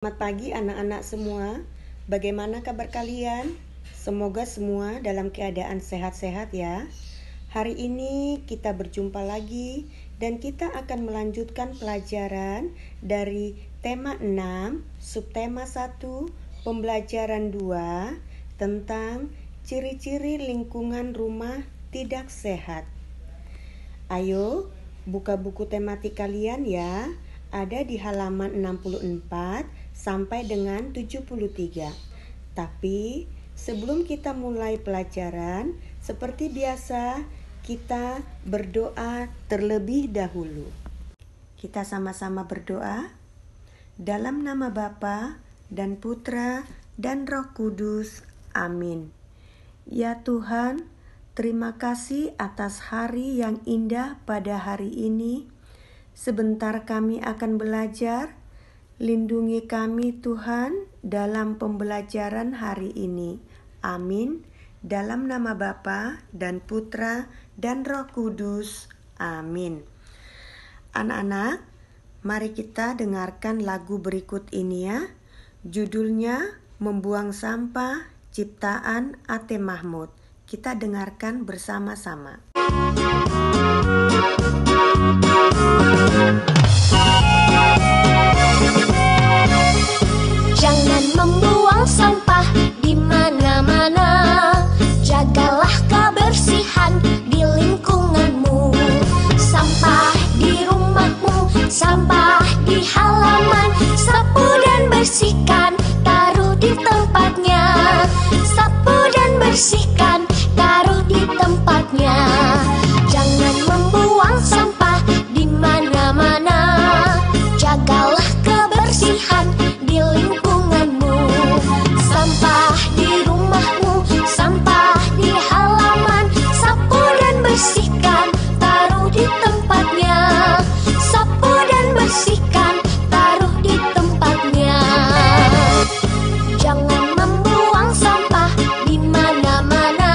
Selamat pagi anak-anak semua. Bagaimana kabar kalian? Semoga semua dalam keadaan sehat-sehat ya. Hari ini kita berjumpa lagi dan kita akan melanjutkan pelajaran dari tema 6, subtema 1, pembelajaran 2 tentang ciri-ciri lingkungan rumah tidak sehat. Ayo, buka buku tematik kalian ya. Ada di halaman 64 sampai dengan 73. Tapi sebelum kita mulai pelajaran, seperti biasa kita berdoa terlebih dahulu. Kita sama-sama berdoa. Dalam nama Bapa dan Putra dan Roh Kudus. Amin. Ya Tuhan, terima kasih atas hari yang indah pada hari ini. Sebentar kami akan belajar. Lindungi kami Tuhan dalam pembelajaran hari ini. Amin. Dalam nama Bapa dan Putra dan Roh Kudus. Amin. Anak-anak, mari kita dengarkan lagu berikut ini ya. Judulnya Membuang Sampah, ciptaan A.T. Mahmud. Kita dengarkan bersama-sama. Jangan membuang sampah di mana-mana. Jagalah kebersihan di lingkunganmu. Sampah di rumahmu, sampah di halaman. Sapu dan bersihkan, taruh di tempatnya. Sapu dan bersihkan, taruh di tempatnya. Jangan membuang sampah di mana-mana. Jagalah kebersihan di lingkunganmu. Sampah di rumahmu, sampah di halaman. Sapu dan bersihkan, taruh di tempatnya. Sapu dan bersihkan, taruh di tempatnya. Jangan membuang sampah di mana-mana.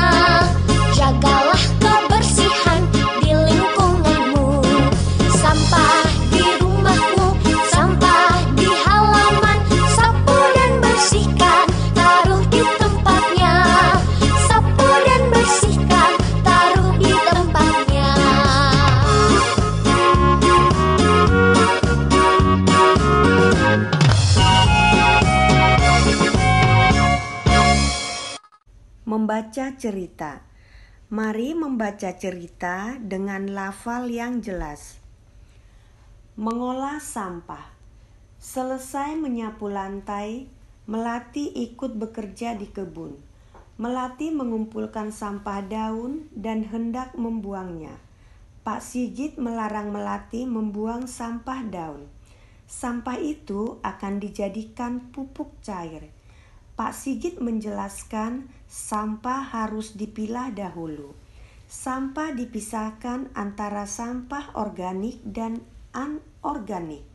Jagalah kebersihan di lingkunganmu. Sampah di rumahmu, sampah di halaman. Sapu dan bersihkan, taruh di tempatnya. Sapu dan bersihkan, taruh di tempatnya. Membaca cerita. Mari membaca cerita dengan lafal yang jelas. Mengolah sampah. Selesai menyapu lantai, Melati ikut bekerja di kebun. Melati mengumpulkan sampah daun dan hendak membuangnya. Pak Sigit melarang Melati membuang sampah daun. Sampah itu akan dijadikan pupuk cair. Pak Sigit menjelaskan sampah harus dipilah dahulu. Sampah dipisahkan antara sampah organik dan anorganik.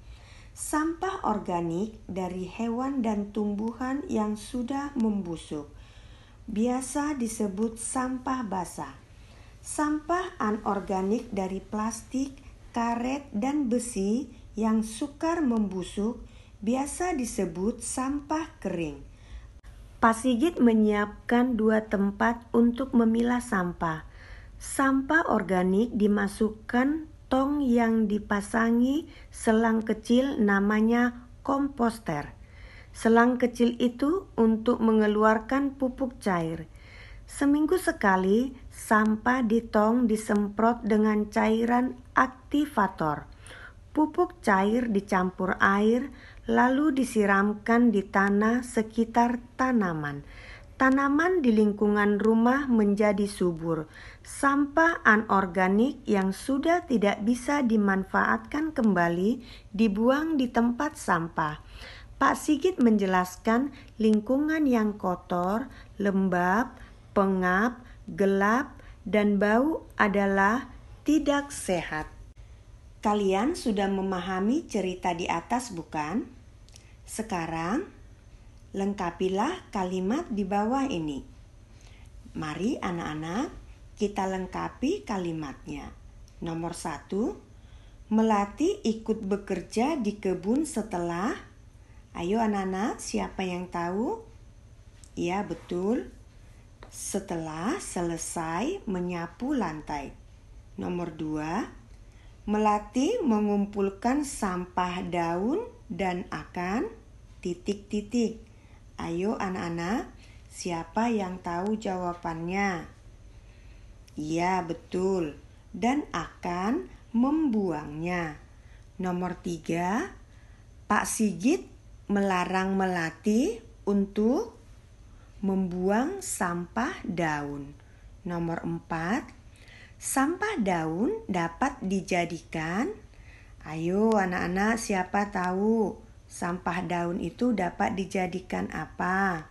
Sampah organik dari hewan dan tumbuhan yang sudah membusuk, biasa disebut sampah basah. Sampah anorganik dari plastik, karet, dan besi yang sukar membusuk, biasa disebut sampah kering. Pak Sigit menyiapkan 2 tempat untuk memilah sampah. Sampah organik dimasukkan tong yang dipasangi selang kecil namanya komposter. Selang kecil itu untuk mengeluarkan pupuk cair. Seminggu sekali sampah di tong disemprot dengan cairan aktivator. Pupuk cair dicampur air lalu disiramkan di tanah sekitar tanaman. Tanaman di lingkungan rumah menjadi subur. Sampah anorganik yang sudah tidak bisa dimanfaatkan kembali dibuang di tempat sampah. Pak Sigit menjelaskan lingkungan yang kotor, lembab, pengap, gelap, dan bau adalah tidak sehat. Kalian sudah memahami cerita di atas, bukan? Sekarang, lengkapilah kalimat di bawah ini. Mari anak-anak, kita lengkapi kalimatnya. Nomor 1, Melati ikut bekerja di kebun setelah Ayo anak-anak, siapa yang tahu? Ya, betul. Setelah selesai menyapu lantai. Nomor 2, melatih mengumpulkan sampah daun dan akan ... Ayo anak-anak, siapa yang tahu jawabannya? Iya, betul. Dan akan membuangnya. Nomor 3, Pak Sigit melarang Melati untuk membuang sampah daun. Nomor 4, sampah daun dapat dijadikan... Ayo anak-anak, siapa tahu sampah daun itu dapat dijadikan apa?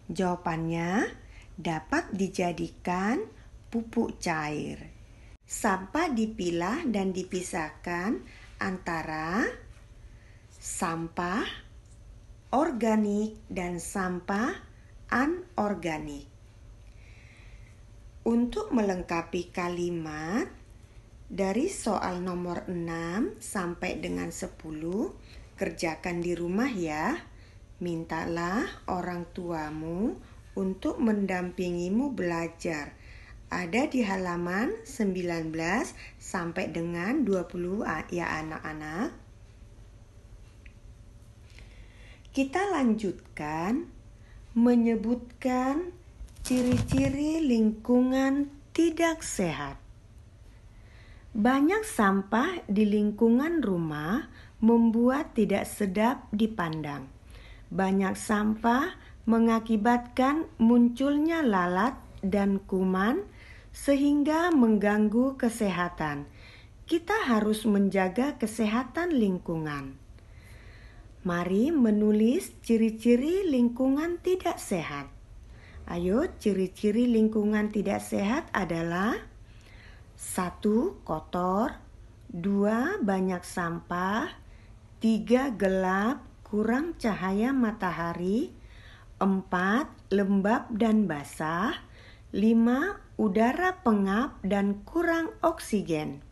Jawabannya, dapat dijadikan pupuk cair. Sampah dipilah dan dipisahkan antara sampah organik dan sampah anorganik. Untuk melengkapi kalimat dari soal nomor 6 sampai dengan 10, kerjakan di rumah ya. Mintalah orang tuamu untuk mendampingimu belajar. Ada di halaman 19 sampai dengan 20 ya anak-anak. Kita lanjutkan menyebutkan ciri-ciri lingkungan tidak sehat. Banyak sampah di lingkungan rumah membuat tidak sedap dipandang. Banyak sampah mengakibatkan munculnya lalat dan kuman sehingga mengganggu kesehatan. Kita harus menjaga kesehatan lingkungan. Mari menulis ciri-ciri lingkungan tidak sehat. Ayo, ciri-ciri lingkungan tidak sehat adalah 1. Kotor, 2. Banyak sampah, 3. Gelap, kurang cahaya matahari, 4. Lembab dan basah, 5. Udara pengap dan kurang oksigen.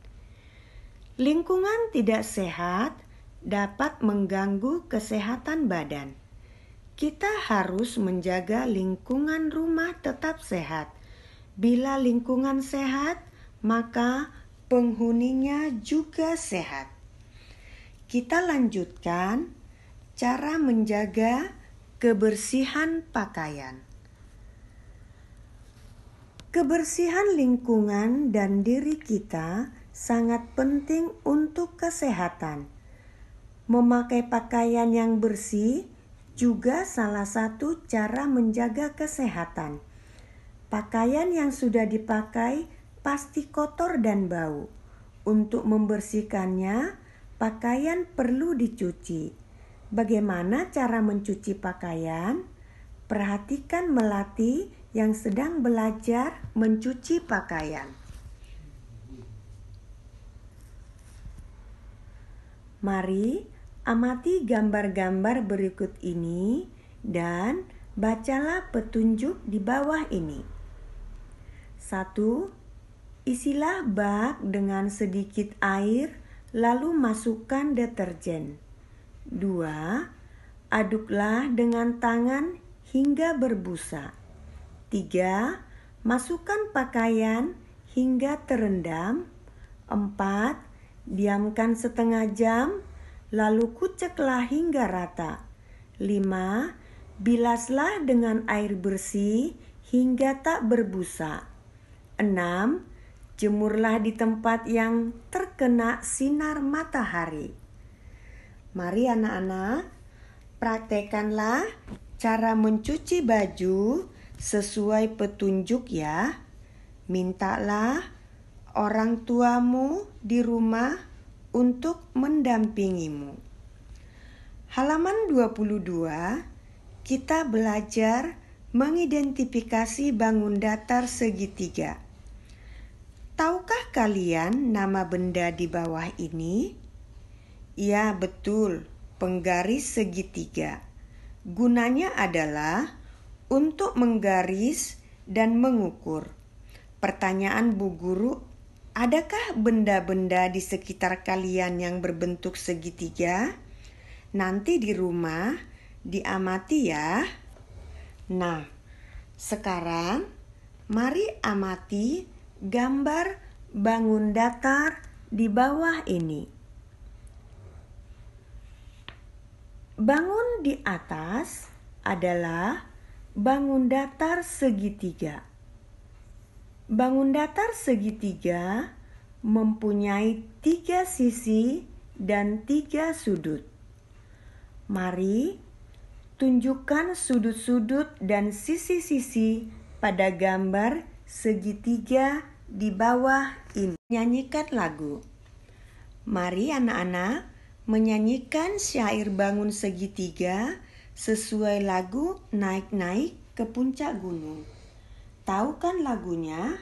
Lingkungan tidak sehat dapat mengganggu kesehatan badan. Kita harus menjaga lingkungan rumah tetap sehat. Bila lingkungan sehat, maka penghuninya juga sehat. Kita lanjutkan cara menjaga kebersihan pakaian. Kebersihan lingkungan dan diri kita sangat penting untuk kesehatan. Memakai pakaian yang bersih juga salah satu cara menjaga kesehatan. Pakaian yang sudah dipakai pasti kotor dan bau. Untuk membersihkannya, pakaian perlu dicuci. Bagaimana cara mencuci pakaian? Perhatikan Melati yang sedang belajar mencuci pakaian. Mari amati gambar-gambar berikut ini dan bacalah petunjuk di bawah ini. 1. Isilah bak dengan sedikit air lalu masukkan deterjen. 2. Aduklah dengan tangan hingga berbusa. 3. Masukkan pakaian hingga terendam. 4. Diamkan setengah jam, lalu kuceklah hingga rata. 5. Bilaslah dengan air bersih hingga tak berbusa. 6. Jemurlah di tempat yang terkena sinar matahari. Mari anak-anak, praktekanlah cara mencuci baju sesuai petunjuk ya. Mintalah orang tuamu di rumah untuk mendampingimu. Halaman 22, kita belajar mengidentifikasi bangun datar segitiga. Tahukah kalian nama benda di bawah ini? Ya, betul, penggaris segitiga. Gunanya adalah untuk menggaris dan mengukur. Pertanyaan Bu Guru, adakah benda-benda di sekitar kalian yang berbentuk segitiga? nanti di rumah diamati ya. Nah, sekarang mari amati gambar bangun datar di bawah ini. Bangun di atas adalah bangun datar segitiga. Bangun datar segitiga mempunyai 3 sisi dan 3 sudut. Mari tunjukkan sudut-sudut dan sisi-sisi pada gambar segitiga di bawah ini. Nyanyikan lagu. Mari anak-anak menyanyikan syair bangun segitiga sesuai lagu Naik-naik ke Puncak Gunung. Tahu kan lagunya?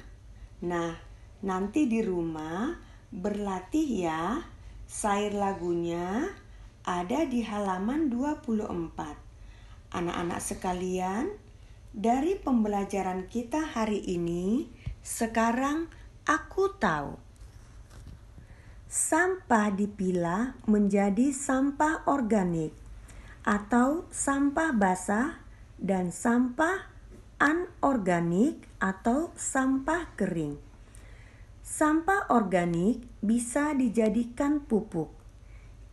Nah, nanti di rumah berlatih ya. Syair lagunya ada di halaman 24. Anak-anak sekalian, dari pembelajaran kita hari ini, sekarang aku tahu. Sampah dipilah menjadi sampah organik atau sampah basah dan sampah anorganik atau sampah kering. Sampah organik bisa dijadikan pupuk.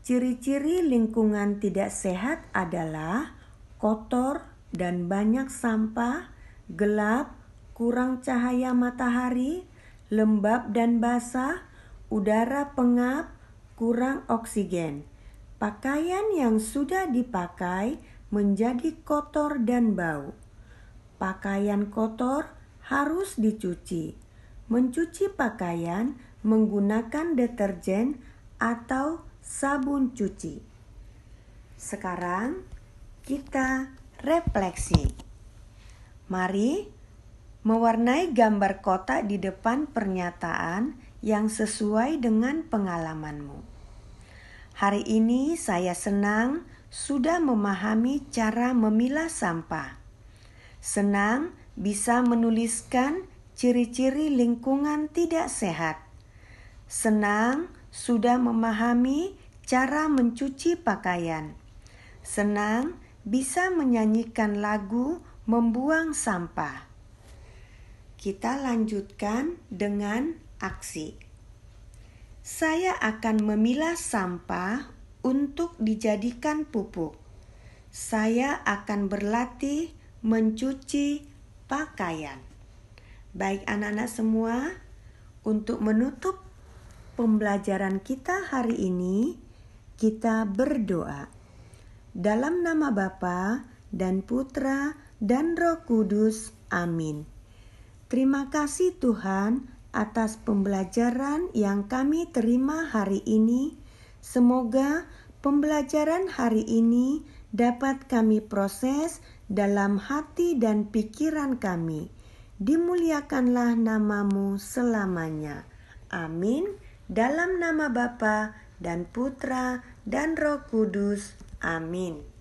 Ciri-ciri lingkungan tidak sehat adalah kotor dan banyak sampah, gelap, kurang cahaya matahari, lembab dan basah, udara pengap, kurang oksigen. Pakaian yang sudah dipakai menjadi kotor dan bau. Pakaian kotor harus dicuci. Mencuci pakaian menggunakan deterjen atau sabun cuci. Sekarang kita refleksi. Mari mewarnai gambar kotak di depan pernyataan yang sesuai dengan pengalamanmu. Hari ini saya senang sudah memahami cara memilah sampah. Senang bisa menuliskan ciri-ciri lingkungan tidak sehat. Senang sudah memahami cara mencuci pakaian. Senang bisa menyanyikan lagu membuang sampah. Kita lanjutkan dengan aksi. Saya akan memilah sampah untuk dijadikan pupuk. Saya akan berlatih mencuci pakaian. Baik anak-anak semua, untuk menutup pembelajaran kita hari ini, kita berdoa. Dalam nama Bapa dan Putra dan Roh Kudus. Amin. Terima kasih Tuhan atas pembelajaran yang kami terima hari ini. Semoga pembelajaran hari ini dapat kami proses dalam hati dan pikiran kami. Dimuliakanlah namamu selamanya. Amin. Dalam nama Bapa dan Putra dan Roh Kudus. Amin.